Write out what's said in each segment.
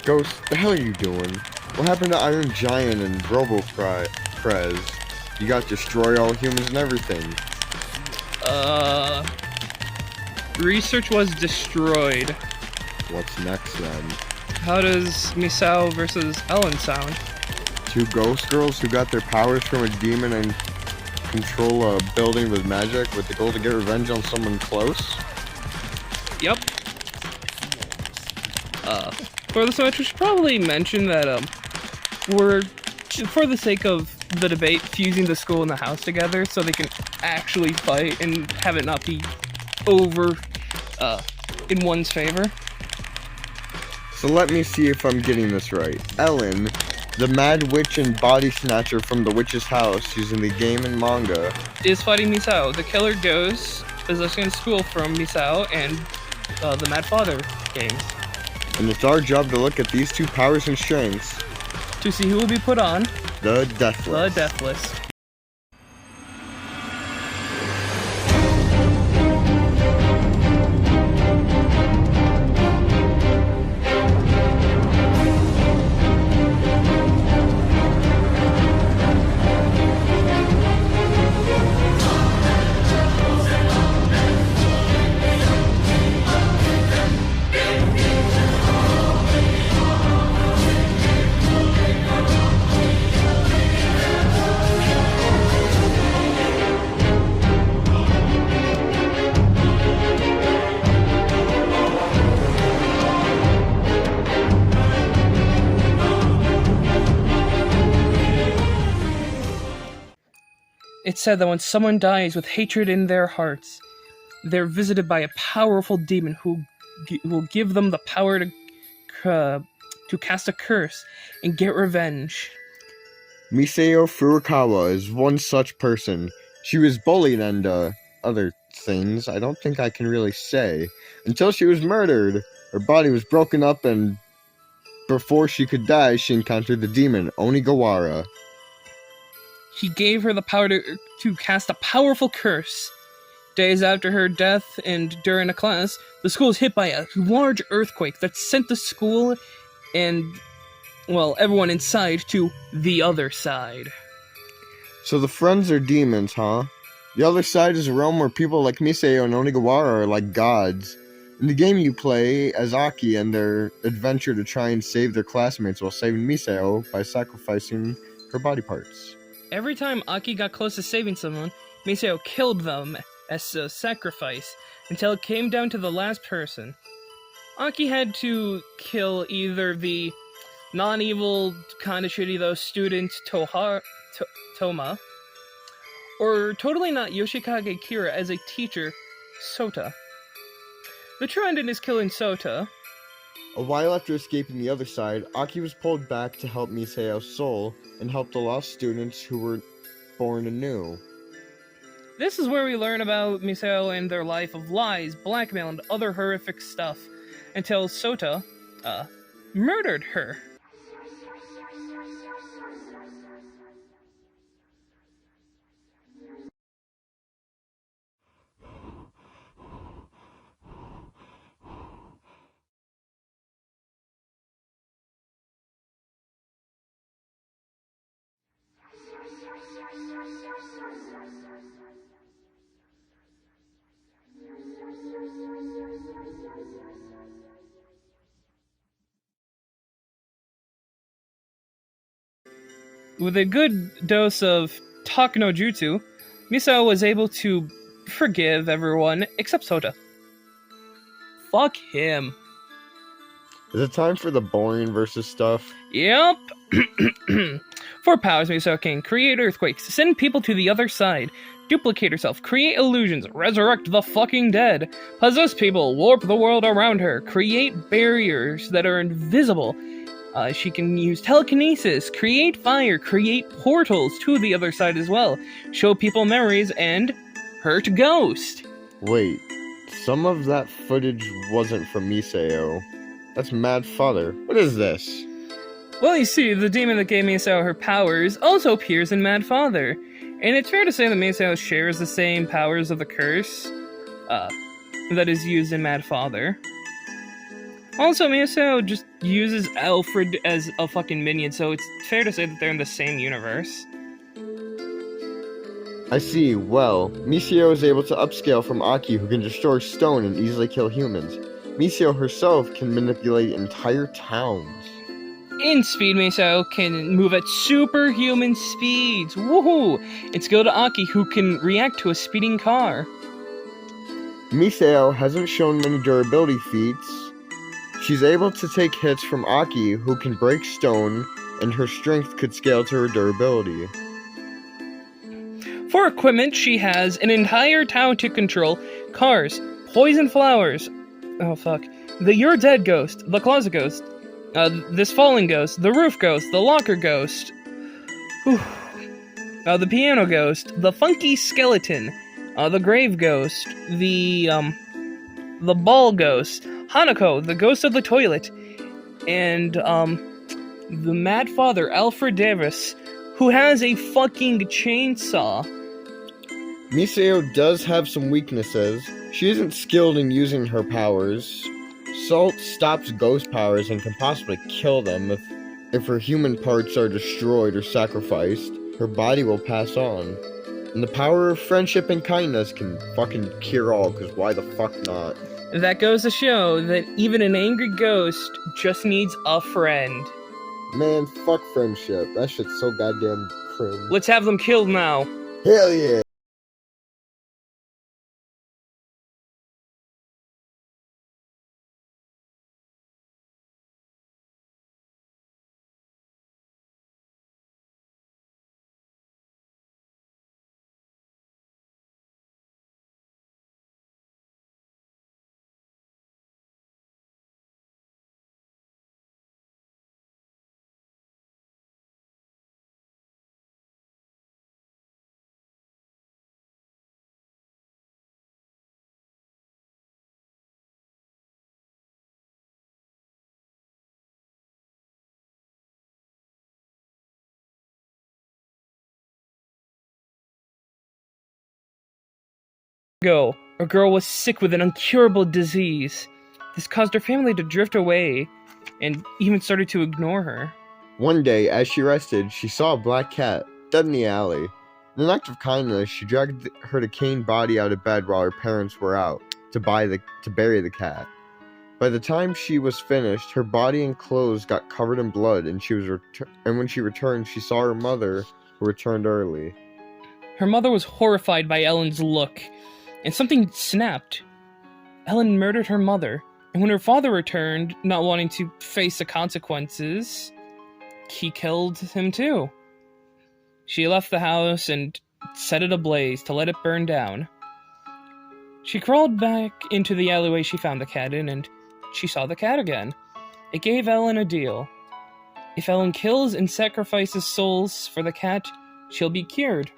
Ghost, the hell are you doing? What happened to Iron Giant and Prez? You got destroy all humans and everything. Research was destroyed. What's next then? How does Misao versus Ellen sound? Two ghost girls who got their powers from a demon and control a building with magic with the goal to get revenge on someone close? Yep. For this match, we should probably mention that, we're, for the sake of the debate, fusing the school and the house together so they can actually fight and have it not be over, in one's favor. So let me see if I'm getting this right. Ellen, the mad witch and body snatcher from the witch's house using the game and manga, is fighting Misao. The killer ghost possessing the school from Misao and the Mad Father games. and it's our job to look at these two powers and strengths. To see who will be put on The Deathless. the Deathless. It's said that when someone dies with hatred in their hearts, they're visited by a powerful demon who will give them the power to cast a curse and get revenge. Misao Furukawa is one such person. She was bullied and, other things I don't think I can really say, until she was murdered. Her body was broken up, and before she could die, she encountered the demon, Onigawara. He gave her the power to cast a powerful curse. Days after her death and during a class, the school was hit by a large earthquake that sent the school and, well, everyone inside to the other side. So the friends are demons, huh? The other side is a realm where people like Misao and Onigawara are like gods. In the game you play as Aki and their adventure to try and save their classmates while saving Misao by sacrificing her body parts. Every time Aki got close to saving someone, Misao killed them as a sacrifice until it came down to the last person. Aki had to kill either the non-evil, kind of shitty though student Toma, or totally not Yoshikage Kira as a teacher, Sota. The true ending is killing Sota. A while after escaping the other side, Aki was pulled back to help Misao's soul and help the lost students who were born anew. This is where we learn about Misao and their life of lies, blackmail, and other horrific stuff, until Sota, murdered her. With a good dose of Talk no Jutsu, Misao was able to forgive everyone except Sota. Fuck him. Is it time for the boring versus stuff? Yep. 4 powers Misao can create earthquakes, send people to the other side, duplicate herself, create illusions, resurrect the fucking dead, possess people, warp the world around her, create barriers that are invisible. She can use telekinesis, create fire, create portals to the other side as well, show people memories, and hurt ghosts. Wait, some of that footage wasn't from Misao. That's Mad Father. What is this? Well, you see, the demon that gave Misao her powers also appears in Mad Father, and it's fair to say that Misao shares the same powers of the curse that is used in Mad Father. Also, Misao just uses Alfred as a fucking minion, so it's fair to say that they're in the same universe. I see. Well, Misao is able to upscale from Aki, who can destroy stone and easily kill humans. Misao herself can manipulate entire towns. In speed, Misao can move at superhuman speeds. Woohoo! It's go to Aki, who can react to a speeding car. Misao hasn't shown many durability feats. She's able to take hits from Aki, who can break stone, and her strength could scale to her durability. For equipment, she has an entire town to control, cars, poison flowers. Oh fuck. The You're Dead ghost, the closet ghost, this falling ghost, the roof ghost, the locker ghost, the piano ghost, the funky skeleton, the grave ghost, the ball ghost, Hanako, the ghost of the toilet, and the mad father, Alfred Davis, who has a fucking chainsaw. Misao does have some weaknesses. She isn't skilled in using her powers. Salt stops ghost powers and can possibly kill them if her human parts are destroyed or sacrificed. Her body will pass on. And the power of friendship and kindness can fucking cure all, because why the fuck not? That goes to show that even an angry ghost just needs a friend. Man, fuck friendship. That shit's so goddamn cringe. Let's have them killed now. Hell yeah! Ago, a girl was sick with an incurable disease. This caused her family to drift away and even started to ignore her. One day, as she rested, she saw a black cat dead in the alley. In an act of kindness, she dragged her decaying body out of bed while her parents were out to bury the cat. By the time she was finished, her body and clothes got covered in blood, and when she returned, she saw her mother, who returned early. Her mother was horrified by Ellen's look, and something snapped. Ellen murdered her mother, and when her father returned, not wanting to face the consequences, he killed him too. She left the house and set it ablaze to let it burn down. She crawled back into the alleyway she found the cat in, and she saw the cat again. It gave Ellen a deal. If Ellen kills and sacrifices souls for the cat, she'll be cured.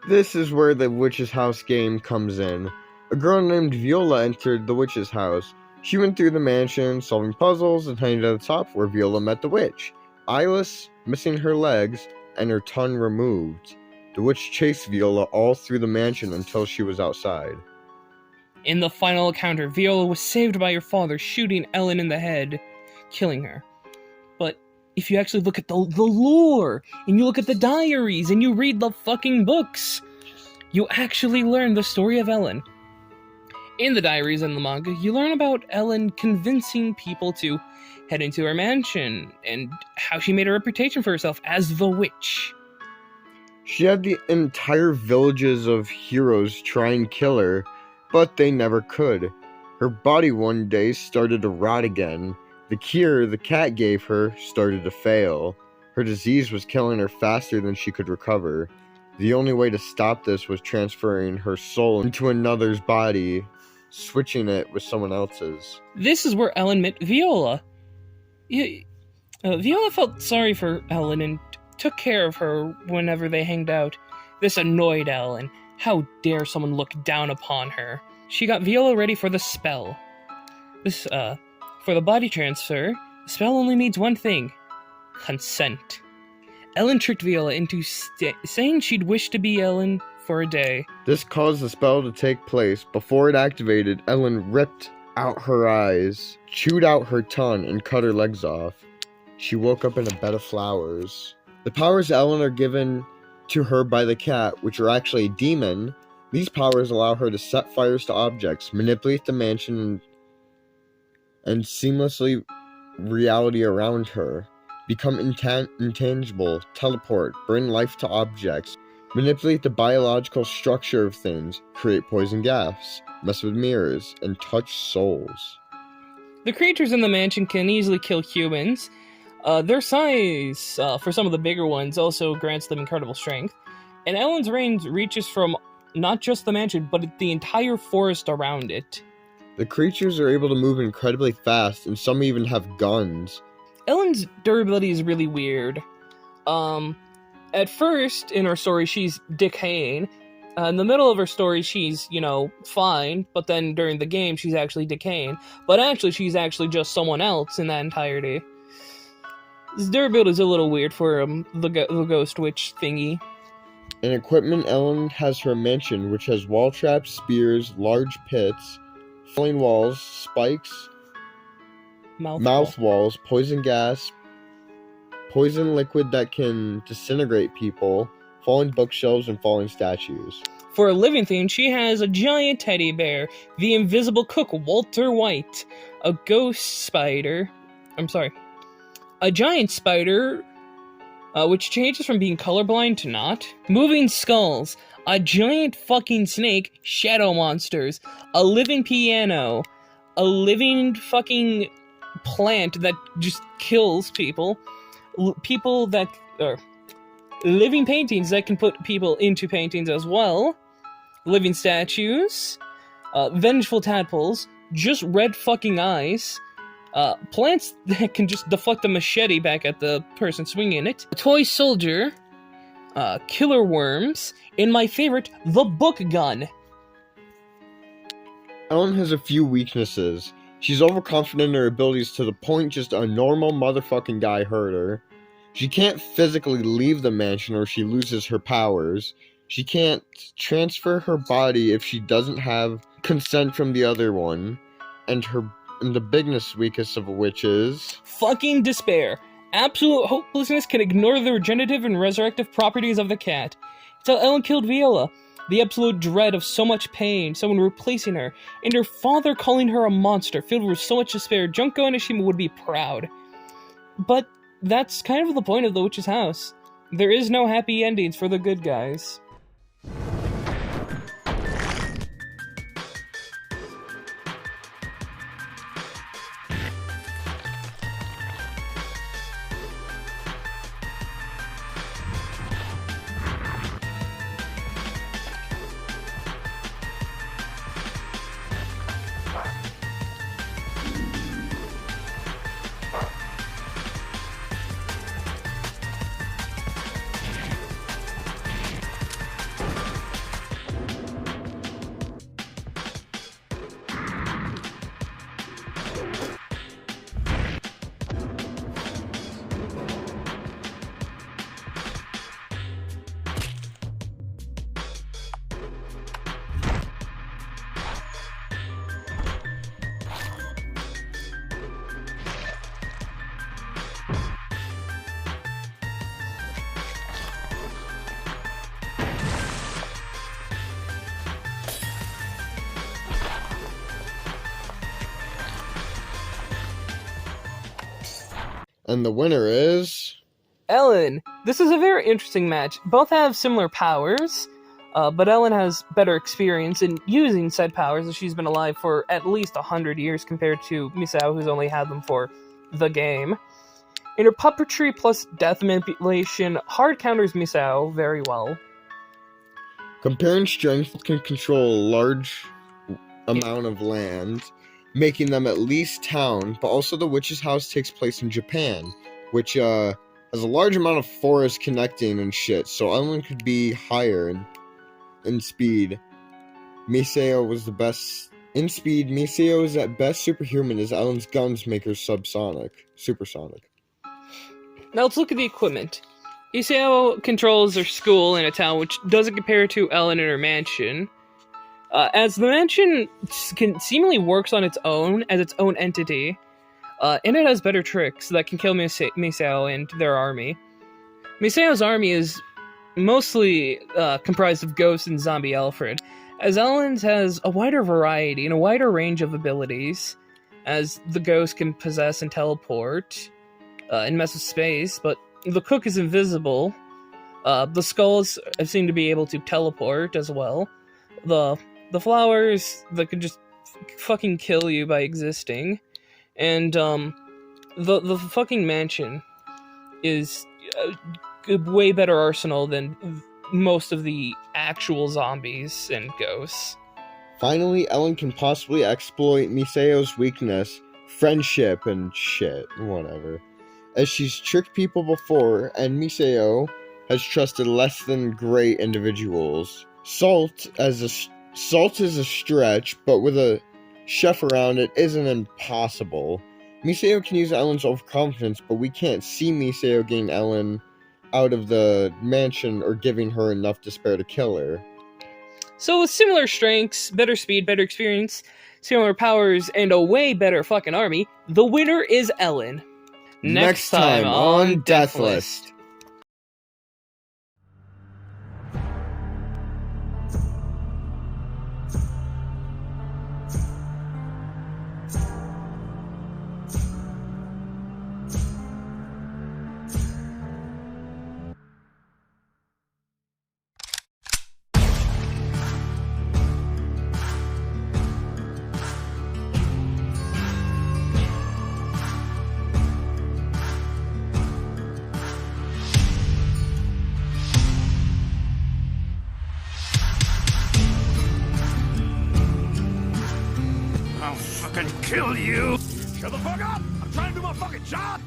This is where the witch's house game comes in. A girl named Viola entered the witch's house. She went through the mansion, solving puzzles, and heading to the top where Viola met the witch. Eyeless, missing her legs, and her tongue removed. The witch chased Viola all through the mansion until she was outside. In the final encounter, Viola was saved by her father shooting Ellen in the head, killing her. But if you actually look at the lore, and you look at the diaries, and you read the fucking books, you actually learn the story of Ellen. In the diaries and the manga, you learn about Ellen convincing people to head into her mansion, and how she made a reputation for herself as the witch. She had the entire villages of heroes try and kill her, but they never could. Her body one day started to rot again. The cure the cat gave her started to fail. Her disease was killing her faster than she could recover. The only way to stop this was transferring her soul into another's body, switching it with someone else's. This is where Ellen met Viola. Viola felt sorry for Ellen and took care of her whenever they hanged out. This annoyed Ellen. How dare someone look down upon her? She got Viola ready for the spell. For the body transfer, the spell only needs one thing: consent. Ellen tricked Viola into saying she'd wish to be Ellen for a day. This caused the spell to take place. Before it activated, Ellen ripped out her eyes, chewed out her tongue, and cut her legs off. She woke up in a bed of flowers. The powers Ellen are given to her by the cat, which are actually a demon, these powers allow her to set fires to objects, manipulate the mansion, and seamlessly reality around her, become intangible, teleport, bring life to objects, manipulate the biological structure of things, create poison gas, mess with mirrors, and touch souls. The creatures in the mansion can easily kill humans. Their size, for some of the bigger ones, also grants them incredible strength. And Ellen's range reaches from not just the mansion, but the entire forest around it. The creatures are able to move incredibly fast, and some even have guns. Ellen's durability is really weird. At first, in her story, she's decaying. In the middle of her story, she's, fine, but then during the game, she's actually decaying. But actually, she's actually just someone else in that entirety. This durability is a little weird for the ghost witch thingy. In equipment, Ellen has her mansion, which has wall traps, spears, large pits, falling walls, spikes, mouth walls, poison gas, poison liquid that can disintegrate people, falling bookshelves, and falling statues. For a living thing, she has a giant teddy bear, the invisible cook Walter White, a ghost spider. A giant spider, which changes from being colorblind to not. Moving skulls, a giant fucking snake, shadow monsters, a living piano, a living fucking plant that just kills people, living paintings that can put people into paintings as well, living statues, vengeful tadpoles, just red fucking eyes, plants that can just deflect a machete back at the person swinging it, a toy soldier, killer worms, and my favorite, the book gun. Ellen has a few weaknesses. She's overconfident in her abilities to the point just a normal motherfucking guy hurt her. She can't physically leave the mansion or she loses her powers. She can't transfer her body if she doesn't have consent from the other one. And the biggest weakness of which is fucking despair. Absolute hopelessness can ignore the regenerative and resurrective properties of the cat. It's how Ellen killed Viola. The absolute dread of so much pain, someone replacing her, and her father calling her a monster filled with so much despair. Junko Onishima would be proud. But that's kind of the point of the witch's house. There is no happy endings for the good guys. And the winner is Ellen. This is a very interesting match. Both have similar powers, but Ellen has better experience in using said powers as she's been alive for at least 100 years compared to Misao, who's only had them for the game. In her puppetry plus death manipulation, hard counters Misao very well. comparing strength can control a large amount of land, making them at least town, but also the witch's house takes place in Japan, which has a large amount of forest connecting and shit, so Ellen could be higher in speed. Misao was the best in speed. Misao is at best superhuman as Ellen's guns make her supersonic. Now let's look at the equipment. Misao controls her school in a town which doesn't compare to Ellen in her mansion. As the mansion seemingly works on its own as its own entity, and it has better tricks that can kill Misao and their army. Misao's army is mostly comprised of ghosts and zombie Alfred, as Ellen's has a wider variety and a wider range of abilities, as the ghost can possess and teleport and mess with space, but the cook is invisible. The skulls seem to be able to teleport as well. The flowers that could just fucking kill you by existing, and the fucking mansion is a way better arsenal than most of the actual zombies and ghosts. Finally, Ellen can possibly exploit Misao's weakness, friendship, and shit, whatever. As she's tricked people before, and Misao has trusted less than great individuals. Salt is a stretch, but with a chef around it isn't impossible. Misao can use Ellen's overconfidence, but we can't see Misao getting Ellen out of the mansion or giving her enough despair to kill her. So with similar strengths, better speed, better experience, similar powers, and a way better fucking army, the winner is Ellen. Next time on Death List. I'll fucking kill you! Shut the fuck up! I'm trying to do my fucking job!